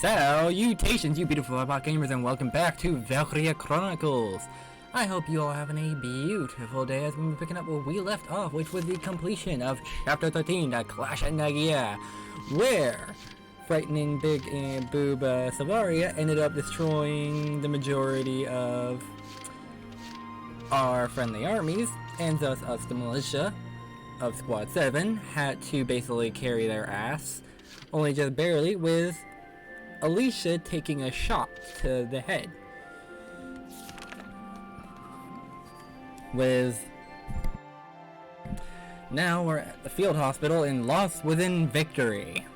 Salutations, you beautiful robot gamers, and welcome back to Valkyria Chronicles. I hope you all having a beautiful day as we're picking up where we left off, which was the completion of Chapter 13, The Clash at Nagia, where frightening big and boob Savaria ended up destroying the majority of our friendly armies, and thus us, the militia of Squad 7, had to basically carry their ass, only just barely, with Alicia taking a shot to the head. Now we're at the field hospital and lost within victory.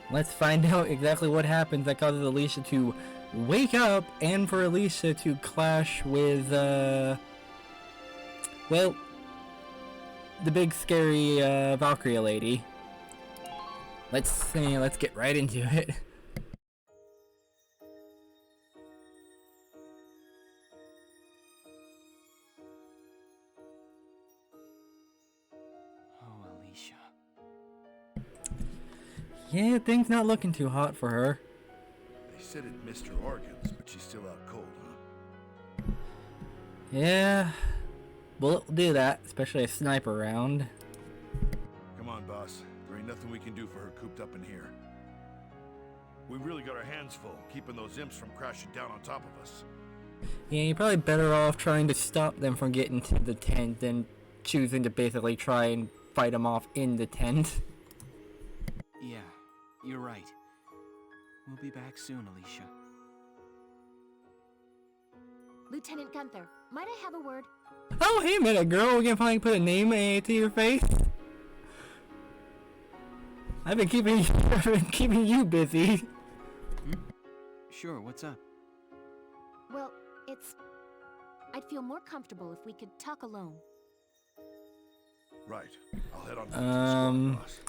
Let's find out exactly what happens that causes Alicia to wake up and for Alicia to clash with, well, the big scary Valkyria lady. Let's get right into it. Oh, Alicia. Yeah, things not looking too hot for her. They said it missed her organs, but she's still out cold, huh? Yeah, well, we'll do that, especially a sniper round. Come on, boss. There ain't nothing we can do for her cooped up in here. We really got our hands full, keeping those imps from crashing down on top of us. Yeah, you're probably better off trying to stop them from getting to the tent than choosing to basically try and fight them off in the tent. Yeah, you're right. We'll be back soon, Alicia. Lieutenant Gunther, might I have a word? Oh, hey a minute, girl. We can finally put a name to your face. I've been keeping you busy. Hmm? Sure, what's up? Well, I'd feel more comfortable if we could talk alone. Right. I'll head on to the boss.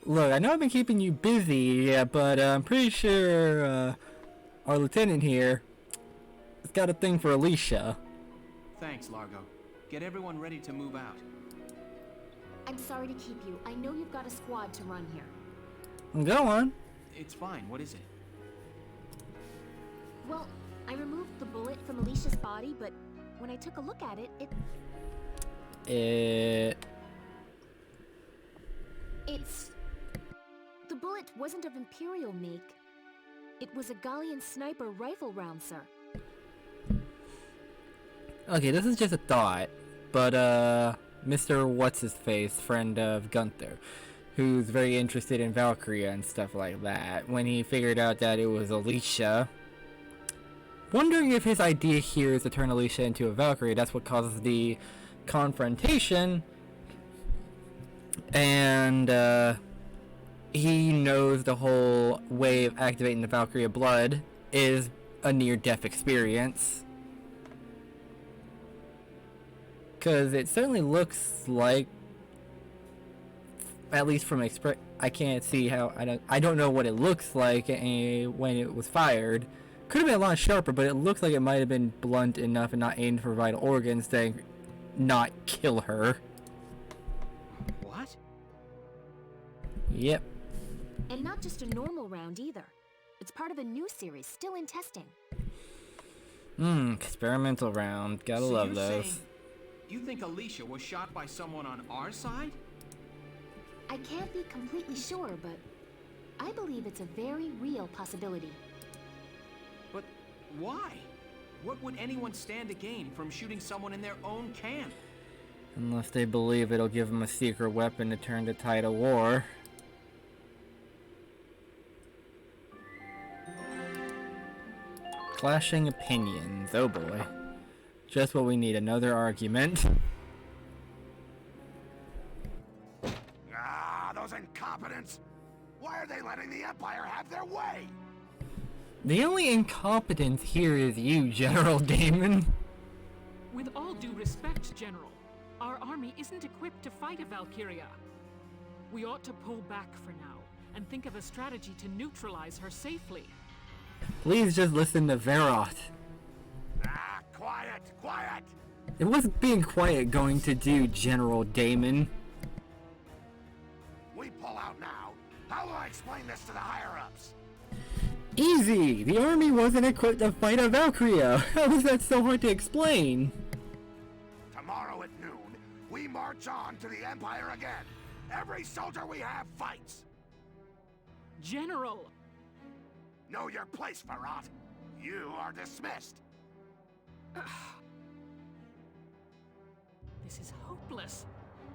Look, I know I've been keeping you busy, yeah, but I'm pretty sure our lieutenant here has got a thing for Alicia. Thanks, Largo. Get everyone ready to move out. I'm sorry to keep you. I know you've got a squad to run here. Go on. It's fine. What is it? Well, I removed the bullet from Alicia's body, but when I took a look at it, the bullet wasn't of Imperial make. It was a Gallian sniper rifle round, sir. Okay, this is just a thought, but Mr. What's-His-Face, friend of Gunther, who's very interested in Valkyria and stuff like that, when he figured out that it was Alicia, wondering if his idea here is to turn Alicia into a Valkyrie, that's what causes the confrontation, and he knows the whole way of activating the Valkyria blood is a near-death experience. Because it certainly looks like, at least from I can't see how, I don't know what it looks like when it was fired. Could have been a lot sharper, but it looks like it might have been blunt enough and not aimed for vital organs to not kill her. What? Yep. And not just a normal round either. It's part of a new series, still in testing. Experimental round. Gotta love those. Saying you think Alicia was shot by someone on our side? I can't be completely sure, but I believe it's a very real possibility. But why? What would anyone stand to gain from shooting someone in their own camp? Unless they believe it'll give them a secret weapon to turn the tide of war. Clashing opinions. Oh boy. Just what we need, another argument. Ah, those incompetents! Why are they letting the Empire have their way? The only incompetence here is you, General Damon. With all due respect, General, our army isn't equipped to fight a Valkyria. We ought to pull back for now and think of a strategy to neutralize her safely. Please just listen to Verot. Ah, quiet, quiet! It wasn't being quiet going to do, General Damon. We pull out now. How will I explain this to the higher-ups? crazy! The army wasn't equipped to fight a Valkyria! How is that so hard to explain? Tomorrow at noon, we march on to the Empire again. Every soldier we have fights. General! Know your place, Farrat. You are dismissed. This is hopeless.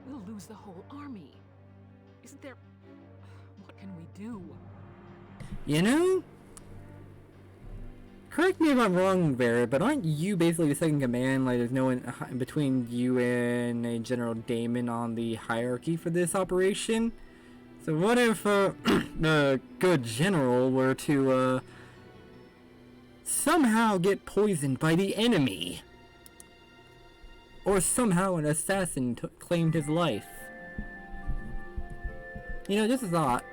We'll lose the whole army. Isn't there... What can we do? You know? Correct me if I'm wrong, Vera, but aren't you basically the second command? Like, there's no one between you and a General Damon on the hierarchy for this operation? So what if, the good general were to, somehow get poisoned by the enemy? Or somehow an assassin claimed his life? You know, just a thought.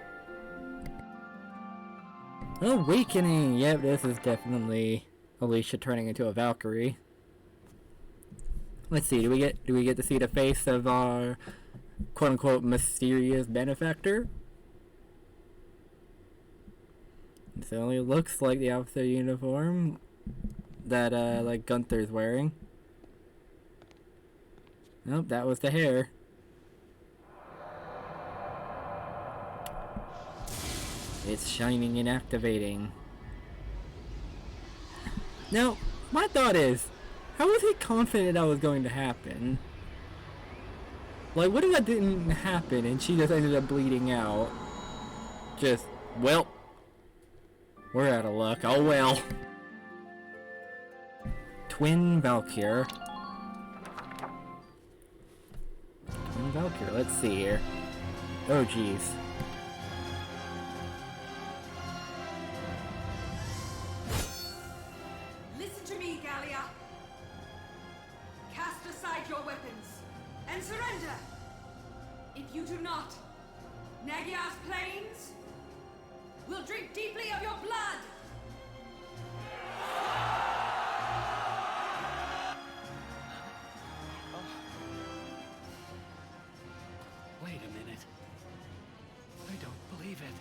Awakening! Yep, this is definitely Alicia turning into a Valkyrie. Let's see, do we get to see the face of our quote-unquote mysterious benefactor? It certainly looks like the officer uniform that like Gunther's wearing. Nope, that was the hair. It's shining and activating. Now, my thought is, how was he confident that was going to happen? Like, what if that didn't happen and she just ended up bleeding out? Just, well, we're out of luck. Oh well. Twin Valkyr. Twin Valkyr, let's see here. Oh jeez. Listen to me, Gallia. Cast aside your weapons and surrender. If you do not, Nagyar's plains will drink deeply of your blood. Wait a minute. I don't believe it.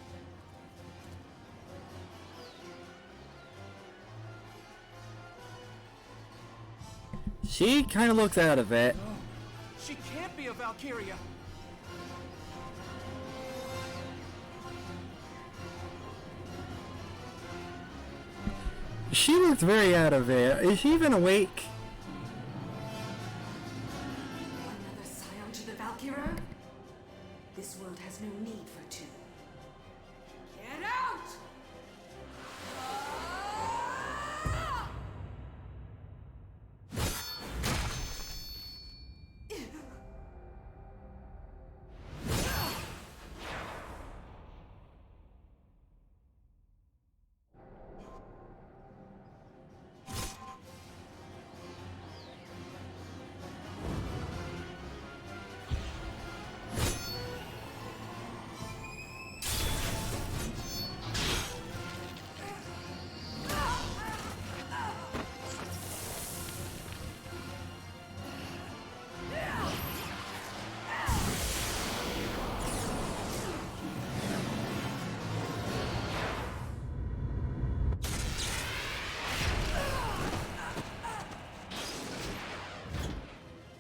She kind of looks out of it. No, she can't be a Valkyria. She looks very out of it. Is she even awake? Another scion to the Valkyria? This world has no need for two. Get out!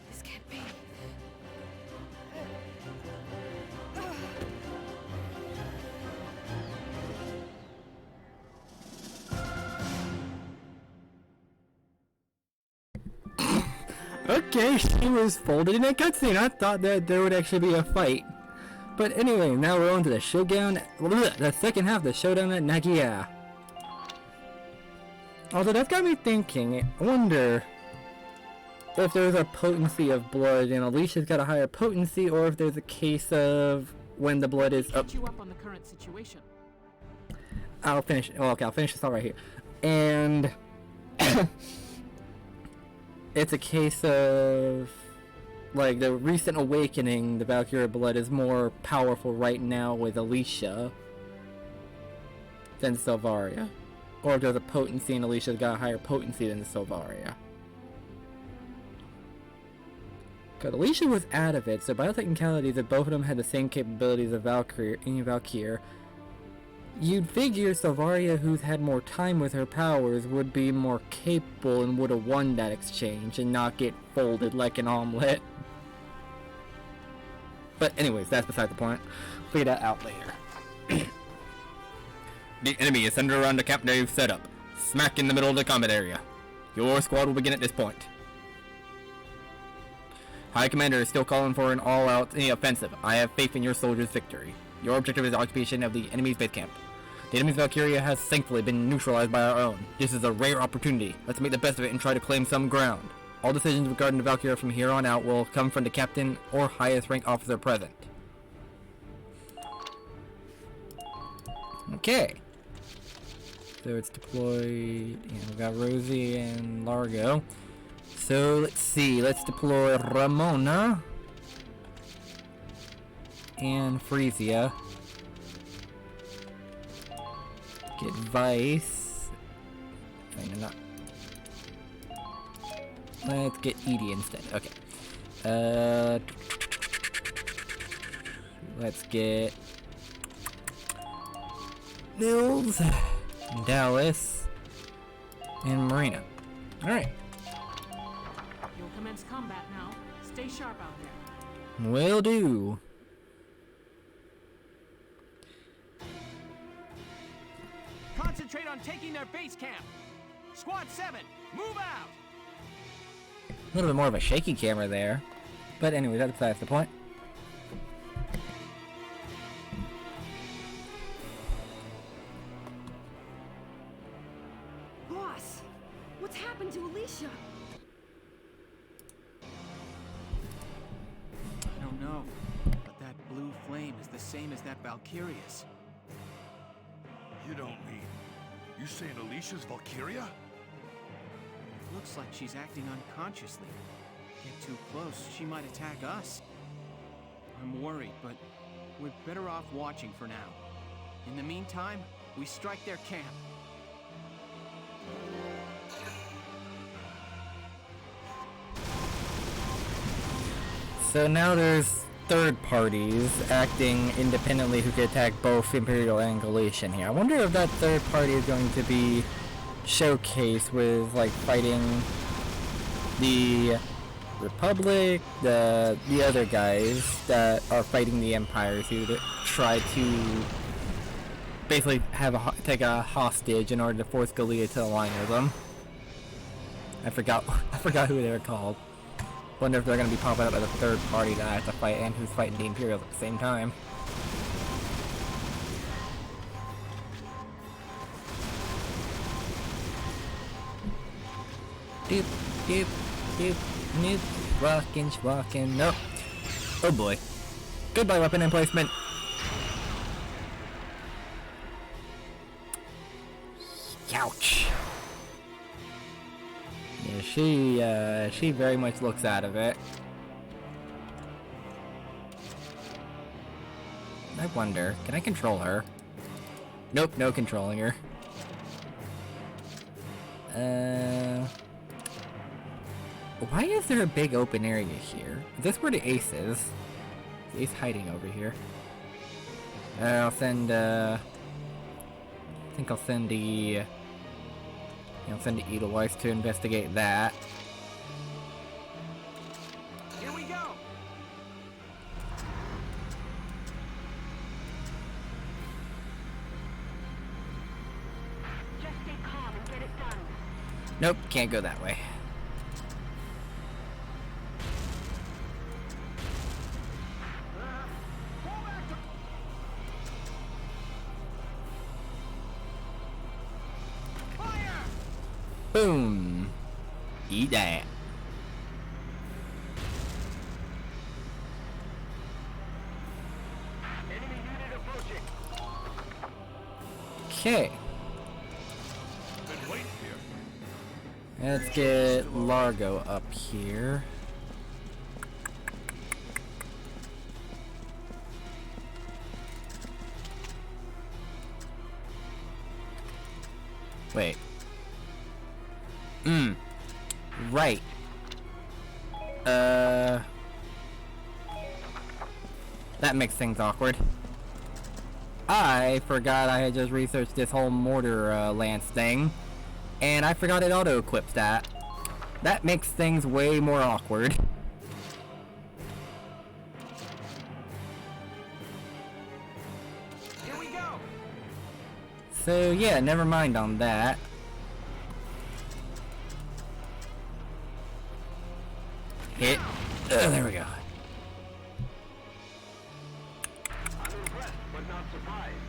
This can't be. Okay, she was folded in a cutscene. I thought that there would actually be a fight. But anyway, now we're on to the showdown. The second half, the showdown at Nagia. Although that's got me thinking, I wonder if there's a potency of blood and Alicia's got a higher potency, or if there's a case of when the blood is up. Catch you up on the current situation. I'll finish. Oh, okay, I'll finish this all right here. And it's a case of like the recent awakening. The Valkyria blood is more powerful right now with Alicia than Silvaria, or if there's a potency and Alicia's got a higher potency than Silvaria. Because Alicia was out of it, so by all technicalities, if both of them had the same capabilities of Valkyrie, You'd figure Salvaria, who's had more time with her powers, would be more capable and would have won that exchange and not get folded like an omelet. But anyways, that's beside the point. Figure that out later. The enemy is centered around the Camp Dave setup, smack in the middle of the combat area. Your squad will begin at this point. High Commander is still calling for an all-out offensive. I have faith in your soldiers' victory. Your objective is the occupation of the enemy's base camp. The enemy's Valkyria has thankfully been neutralized by our own. This is a rare opportunity. Let's make the best of it and try to claim some ground. All decisions regarding the Valkyria from here on out will come from the captain or highest rank officer present. Okay. So it's deployed, we got Rosie and Largo. So let's see, let's deploy Ramona and Frisia. Get Vice. Not. Let's get Edie instead. Okay. Let's get Nils, Dallas, and Marina. Alright. You'll commence combat now. Stay sharp out there. Will do. Concentrate on taking their base camp. Squad 7, move out! A little bit more of a shaky camera there. But anyway, that's besides the point. Boss, what's happened to Alicia? I don't know, but that blue flame is the same as that Valkyria's. You don't mean... You saying Alicia's Valkyria? Looks like she's acting unconsciously. Get too close, she might attack us. I'm worried, but we're better off watching for now. In the meantime, we strike their camp. So now there's third parties acting independently who can attack both Imperial and Galatian here. I wonder if that third party is going to be showcased with like fighting the Republic, the other guys that are fighting the Empires who try to basically take a hostage in order to force Gallia to align with them. I forgot who they were called. Wonder if they're going to be popping up as a third party that I have to fight and who's fighting the Imperials at the same time. Doop, doop, doop, noop, rockin', rockin', nope. Oh boy. Goodbye, weapon emplacement. Ouch. Yeah, she very much looks out of it. I wonder, can I control her? Nope, no controlling her. Why is there a big open area here? Is this where the ace is? Is the ace hiding over here? I'll send, I think I'll send the... I'll send the Edelweiss to investigate that. Here we go! Just stay calm and get it done. Nope, can't go that way. Boom! Eat that. Enemy unit approaching. Okay, Been waiting here. let's get Largo up here. Wait. Right. That makes things awkward. I forgot I had just researched this whole mortar lance thing, and I forgot it auto-equips that. That makes things way more awkward. Here we go. So yeah, never mind on that. Hit. There we go.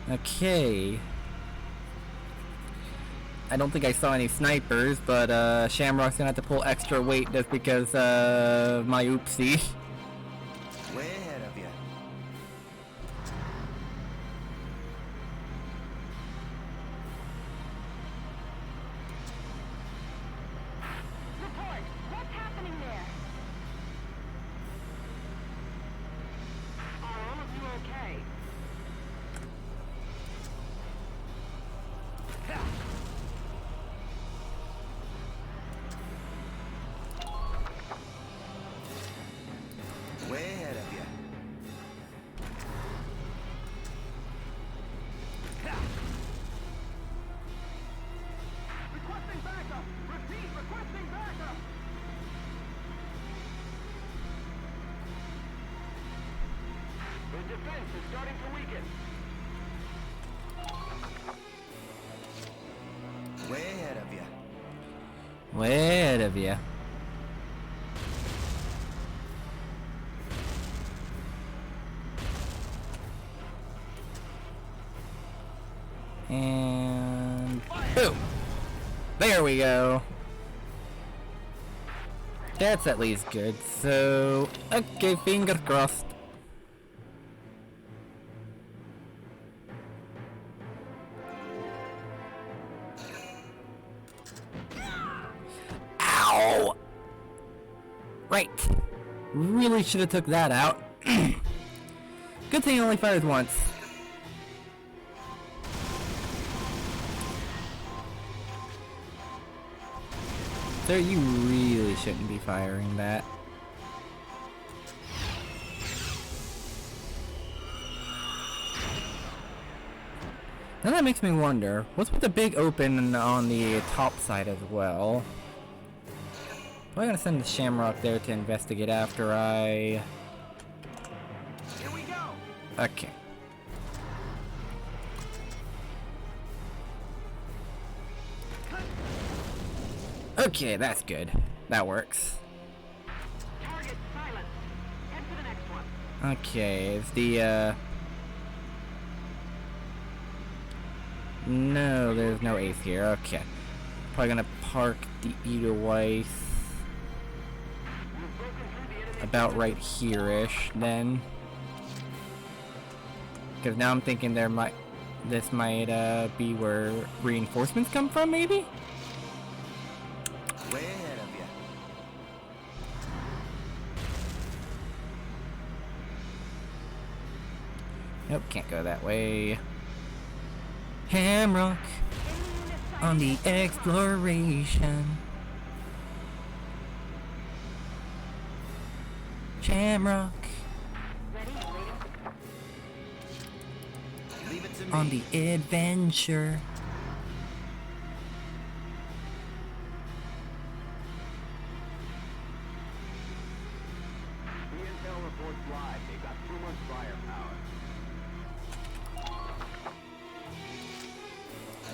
Okay. I don't think I saw any snipers, but Shamrock's gonna have to pull extra weight just because my oopsie. Way ahead of you. Report! What's happening there? Are all of you okay? Way ahead of you. Requesting backup! Repeat, requesting backup! The defense is starting to weaken. Way ahead of you. Way ahead of you. And boom! There we go. That's at least good. So, okay, fingers crossed. Ow! Right. Really should have took that out. Good thing he only fires once. Sir, you really shouldn't be firing that. Now that makes me wonder, what's with the big open on the top side as well? I'm gonna send the Shamrock there to investigate after I... Here we go. Okay. Okay, that's good. That works. Target silence. Head to the next one. Okay, is the, No, there's no ace here. Okay. Probably gonna park the Edelweiss about right here-ish, then. Because now I'm thinking this might, be where reinforcements come from, maybe? Way ahead of you. Nope, can't go that way. Hamrock on the exploration. Shamrock Leave it to me. on the adventure. The intel reports live. They've got too much firepower.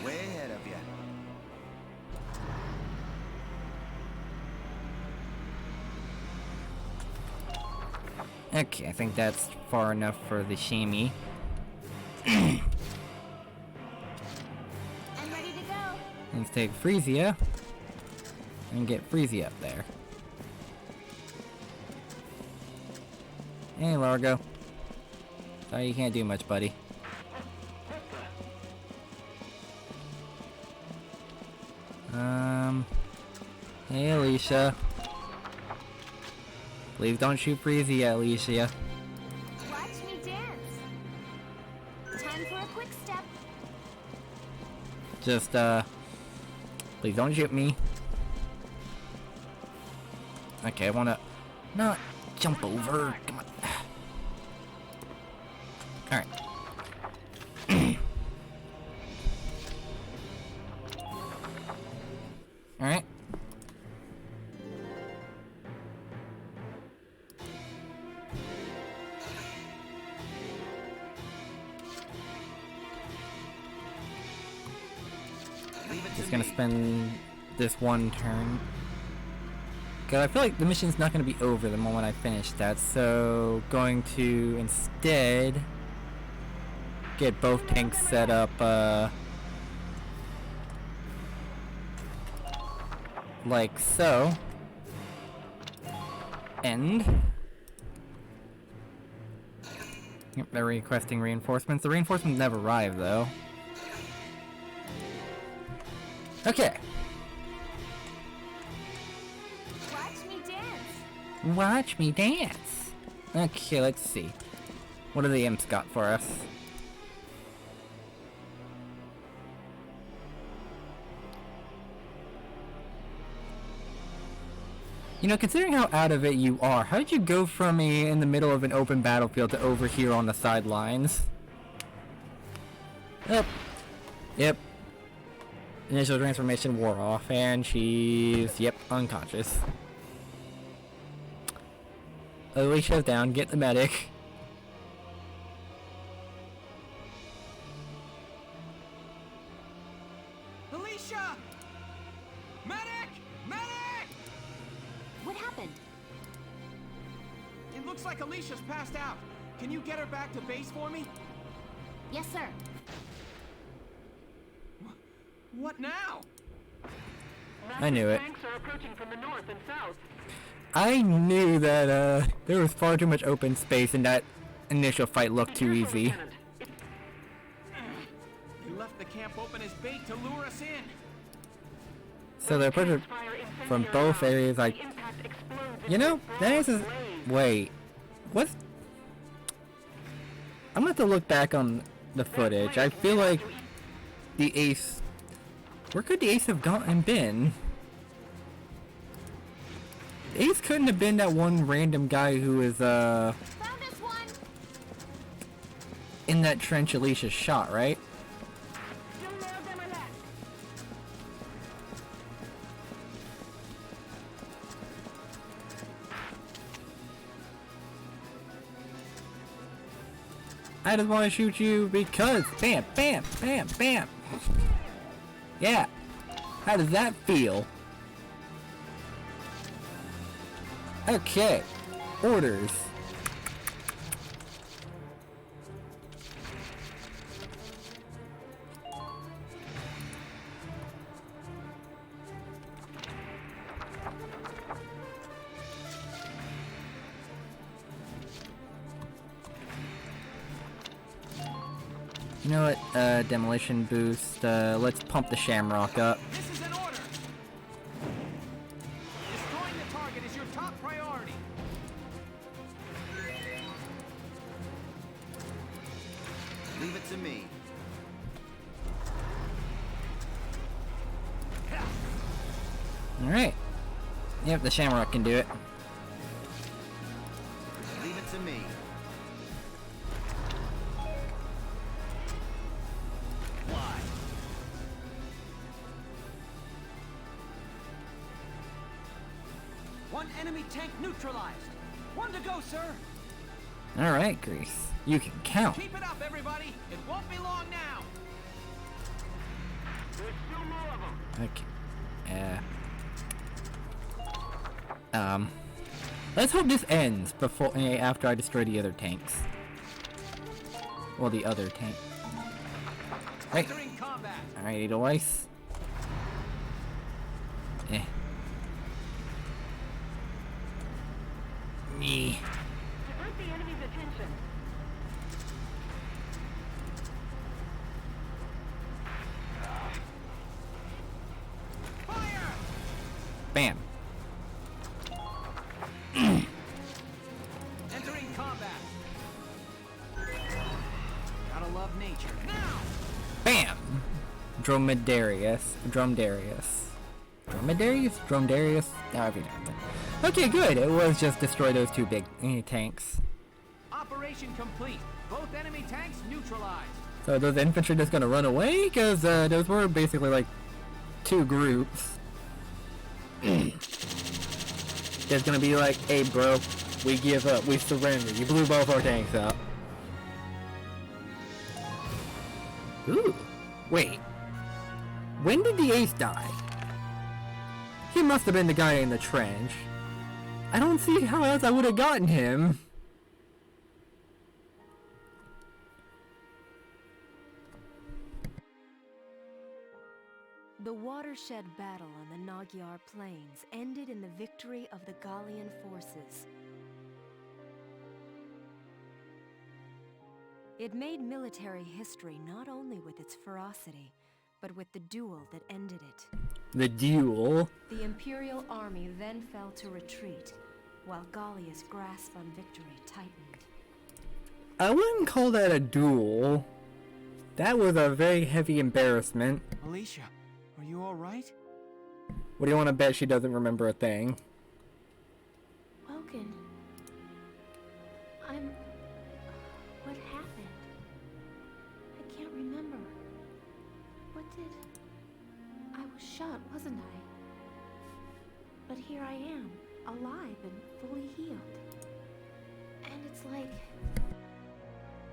Way ahead of you. Okay, I think that's far enough for the Shammy. I'm ready to go. Let's take Freesia and get Freesia up there. Hey, Largo. Sorry you can't do much, buddy. Hey, Alicia. Please don't shoot Freesia, Alicia. Watch me dance. Time for a quick step. Just, please don't shoot me. Okay, I wanna not jump over. Come on. Alright. Alright. Just gonna spend this one turn. Cause I feel like the mission's not gonna be over the moment I finish that, so going to instead get both tanks set up like so. And yep, they're requesting reinforcements. The reinforcements never arrive though. Okay. Watch me dance. Watch me dance. Okay, let's see. What do the imps got for us? You know, considering how out of it you are, how did you go from in the middle of an open battlefield to over here on the sidelines? Yep. Yep. Initial transformation wore off, and she's, yep, unconscious. Alicia's down, get the medic. Alicia! Medic! Medic! What happened? It looks like Alicia's passed out. Can you get her back to base for me? Yes, sir. What now? I knew it. Tanks are approaching from the north and south. I knew that there was far too much open space and that initial fight looked too easy. They left the camp open as bait to lure us in. So they're put from both areas. Like, you know, that is. Wait, what? I'm gonna have to look back on the footage. I feel like the ace. Where could the ace have gone and been? The ace couldn't have been that one random guy who was Found us one. in that trench Alicia shot, right? I just want to shoot you because bam, bam, bam, bam. Yeah. How does that feel? Okay. Orders. You know what, demolition boost, let's pump the shamrock up. This is an order. Destroying the target is your top priority. Leave it to me. Alright. Yep, the shamrock can do it. Leave it to me. Why? One enemy tank neutralized. One to go, sir. Alright, Grease. You can count. Keep it up, everybody. It won't be long now. There's still more of them. Okay. Let's hope this ends before after I destroy the other tanks. Well, the other tank. Right. Entering combat. Alright, Edelweiss. Me. Divert the enemy's attention. Fire! Bam. Entering combat. Gotta love nature. Now! Bam! Dromedarius. However you know it. Okay, good. It was just destroy those two big tanks. Operation complete. Both enemy tanks neutralized. So those infantry just gonna run away? Because those were basically like two groups. It's gonna be like, hey bro, we give up, we surrender. You blew both our tanks up. Ooh, wait. When did the ace die? He must have been the guy in the trench. I don't see how else I would have gotten him. The watershed battle on the Magyar Plains ended in the victory of the Gallian forces. It made military history not only with its ferocity, but with the duel that ended it. The duel? The Imperial army then fell to retreat, while Gallia's grasp on victory tightened. I wouldn't call that a duel. That was a very heavy embarrassment. Alicia, are you alright? What do you want to bet she doesn't remember a thing? Welkin. What happened? I can't remember. What did... I was shot, wasn't I? But here I am, alive and fully healed. And it's like...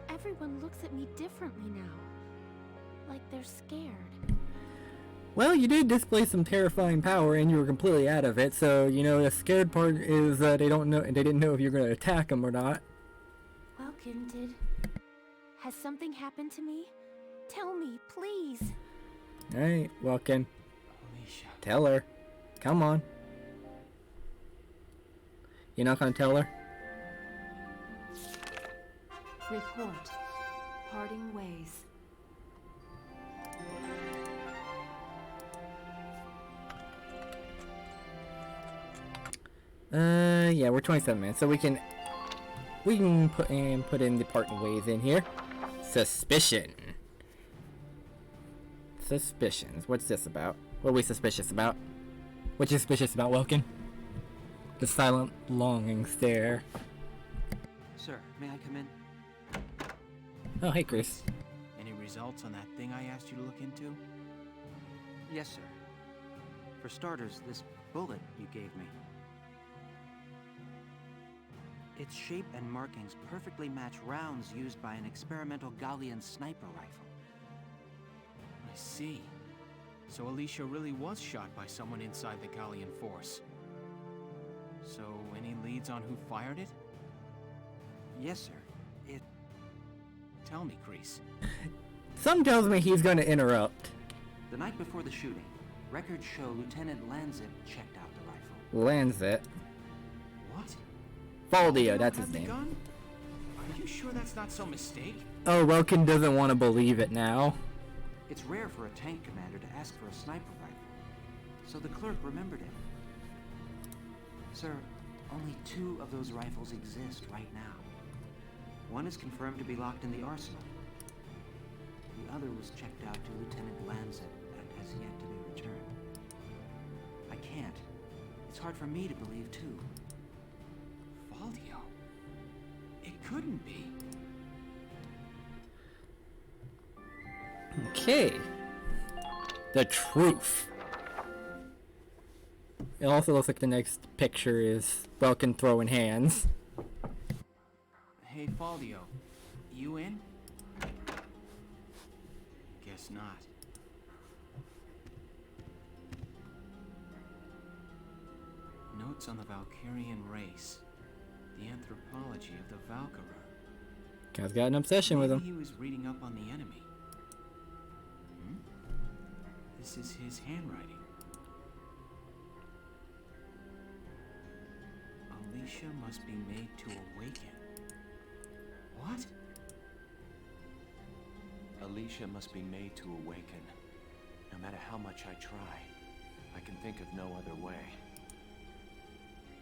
everyone looks at me differently now. Like they're scared. Well, you did display some terrifying power, and you were completely out of it. So, you know, the scared part is they didn't know if you're going to attack them or not. Welkin, has something happened to me? Tell me, please. All right, Welkin. Alicia. Tell her. Come on. You're not going to tell her? Report. Parting ways. Yeah, we're 27 minutes, so we can put in the parting ways in here. Suspicion. Suspicions. What's this about? What are we suspicious about? What you suspicious about, Welkin? The silent, longing stare. Sir, may I come in? Oh, hey, Chris. Any results on that thing I asked you to look into? Yes, sir. For starters, this bullet you gave me. Its shape and markings perfectly match rounds used by an experimental Gallian sniper rifle. I see. So Alicia really was shot by someone inside the Gallian force. So, any leads on who fired it? Yes, sir. It... Tell me, Kreese. Some tells me he's going to interrupt. The night before the shooting, records show Lieutenant Lanzit checked out the rifle. Lanzit. What? Faldio, that's his name. Gun? Are you sure that's not some mistake? Oh, Welkin doesn't want to believe it now. It's rare for a tank commander to ask for a sniper rifle, so the clerk remembered it. Sir, only 2 of those rifles exist right now. One is confirmed to be locked in the arsenal. The other was checked out to Lieutenant Lanzit and has yet to be returned. I can't. It's hard for me to believe, too. Faldio? It couldn't be. Okay. The truth. It also looks like the next picture is Welkin throwing hands. Hey, Faldio. You in? Guess not. Notes on the Valkyrian race. The anthropology of the Valkyra. Guy's got an obsession with him. He was reading up on the enemy. This is his handwriting. Alicia must be made to awaken. What? Alicia must be made to awaken. No matter how much I try, I can think of no other way.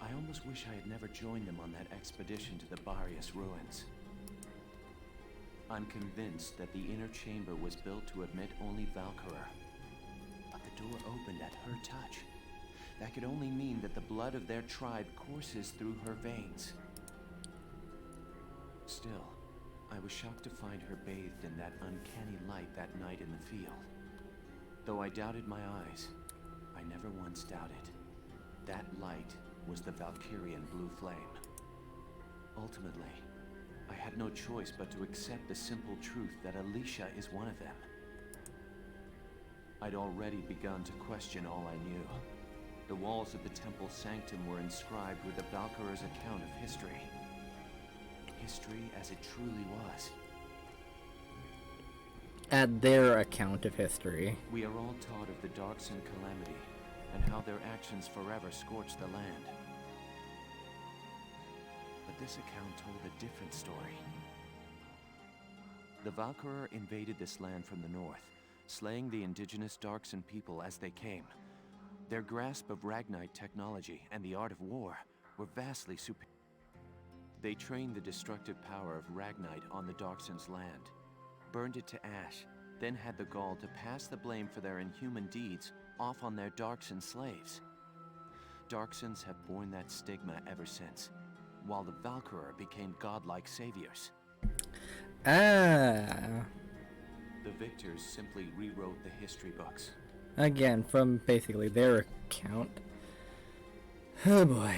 I almost wish I had never joined them on that expedition to the Barius ruins. I'm convinced that the inner chamber was built to admit only Valkyria. But the door opened at her touch. That could only mean that the blood of their tribe courses through her veins. Still, I was shocked to find her bathed in that uncanny light that night in the field. Though I doubted my eyes, I never once doubted That light was the Valkyrian blue flame. Ultimately, I had no choice but to accept the simple truth that Alicia is one of them. I'd already begun to question all I knew. The walls of the temple sanctum were inscribed with the Valkyrier's account of history. History as it truly was. At their account of history. We are all taught of the Darkson calamity and how their actions forever scorched the land. But this account told a different story. The Valkyrie invaded this land from the north, slaying the indigenous Darkson people as they came. Their grasp of Ragnite technology and the art of war were vastly superior. They trained the destructive power of Ragnite on the Darkson's land, burned it to ash, then had the gall to pass the blame for their inhuman deeds off on their Darkson slaves. Darksons have borne that stigma ever since, while the Valkyrie became godlike saviors. Ah. The victors simply rewrote the history books. Again, from basically their account. Oh boy.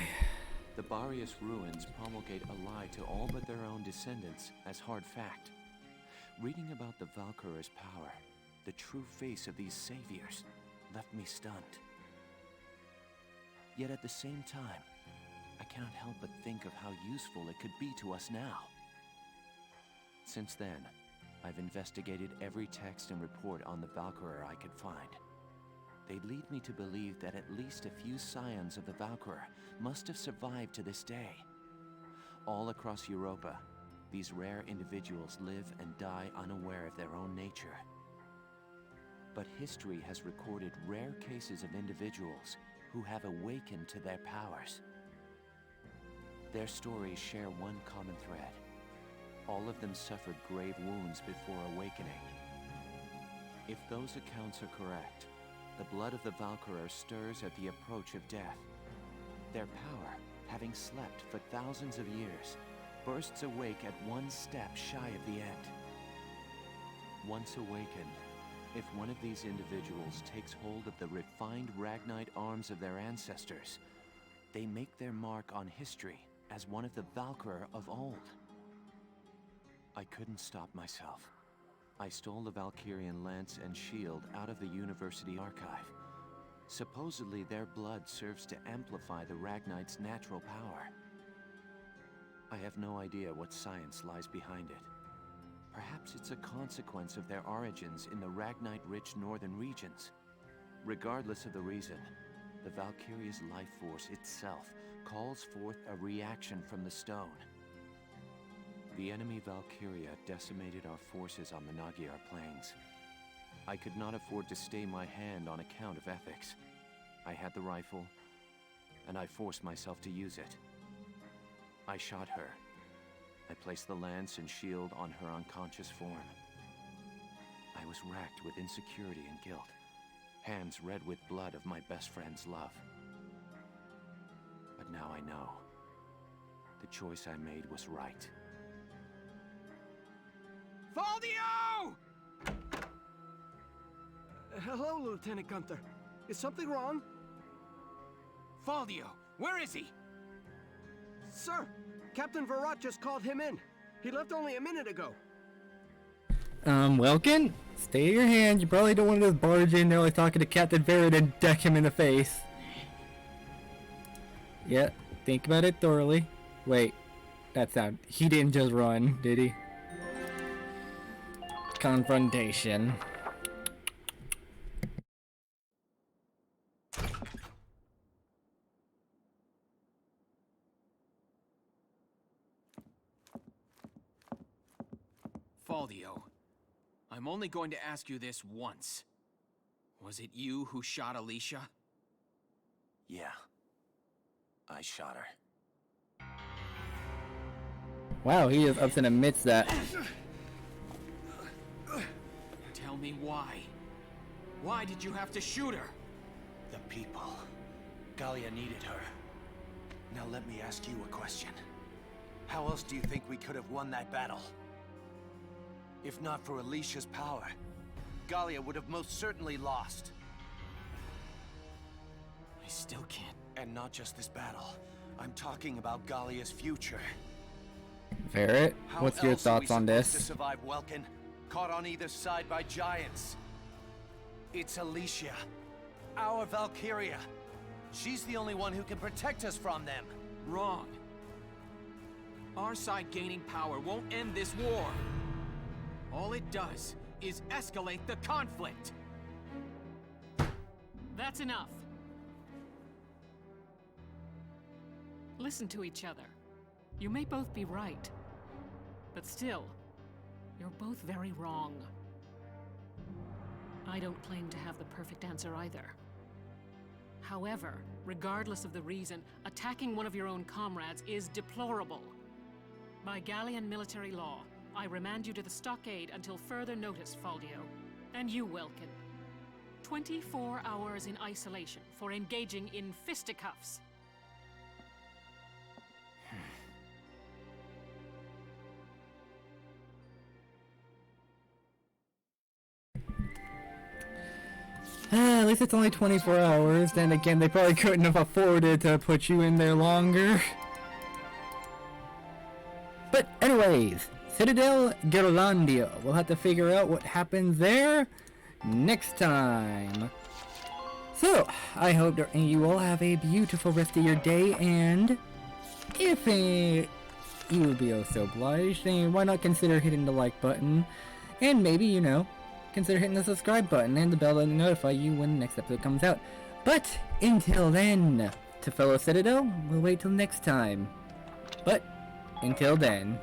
The Barrius ruins promulgate a lie to all but their own descendants as hard fact. Reading about the Valkyrie's power, the true face of these saviors, left me stunned. Yet at the same time, I cannot help but think of how useful it could be to us now. Since then, I've investigated every text and report on the Valkyrie I could find. They lead me to believe that at least a few scions of the Valkyrie must have survived to this day. All across Europa, these rare individuals live and die unaware of their own nature. But history has recorded rare cases of individuals who have awakened to their powers. Their stories share one common thread. All of them suffered grave wounds before awakening. If those accounts are correct, the blood of the Valkyrie stirs at the approach of death. Their power, having slept for thousands of years, bursts awake at one step shy of the end. Once awakened, if one of these individuals takes hold of the refined Ragnite arms of their ancestors, they make their mark on history as one of the Valkyrie of old. I couldn't stop myself. I stole the Valkyrian lance and shield out of the university archive. Supposedly their blood serves to amplify the Ragnite's natural power. I have no idea what science lies behind it. Perhaps it's a consequence of their origins in the Ragnite-rich northern regions. Regardless of the reason, the Valkyria's life force itself calls forth a reaction from the stone. The enemy Valkyria decimated our forces on the Magyar plains. I could not afford to stay my hand on account of ethics. I had the rifle, and I forced myself to use it. I shot her. I placed the lance and shield on her unconscious form. I was racked with insecurity and guilt, hands red with blood of my best friend's love. But now I know. The choice I made was right. Faldio! Hello, Lieutenant Gunther. Is something wrong? Faldio, where is he? Sir, Captain Varrot just called him in. He left only a minute ago. Welkin? Stay your hand. You probably don't want to just barge in there like talking to Captain Varrot and deck him in the face. Yeah, think about it thoroughly. Wait, that's not... He didn't just run, did he? Confrontation. Faldio, I'm only going to ask you this once. Was it you who shot Alicia? Yeah. I shot her. Wow, he just ups and admits that. Tell me why. Why did you have to shoot her? The people. Gallia needed her. Now let me ask you a question. How else do you think we could have won that battle? If not for Alicia's power, Gallia would have most certainly lost. I still can't And not just this battle. I'm talking about Gallia's future. Ferret, what's your thoughts on this? To survive Welkin, caught on either side by giants. It's Alicia, our Valkyria. She's the only one who can protect us from them. Wrong. Our side gaining power won't end this war. All it does is escalate the conflict. That's enough. Listen to each other. You may both be right, but still, you're both very wrong. I don't claim to have the perfect answer either. However, regardless of the reason, attacking one of your own comrades is deplorable. By Gallian military law, I remand you to the stockade until further notice, Faldio. And you, Welkin. 24 hours in isolation for engaging in fisticuffs. At least it's only 24 hours. Then again, they probably couldn't have afforded to put you in there longer. But anyways, Citadel Gerlandia. We'll have to figure out what happens there next time. So, I hope that you all have a beautiful rest of your day, and if you would be oh so obliged, then why not consider hitting the like button, and maybe, you know, consider hitting the subscribe button and the bell to notify you when the next episode comes out. But until then, to fellow Citadel, we'll wait till next time. But until then,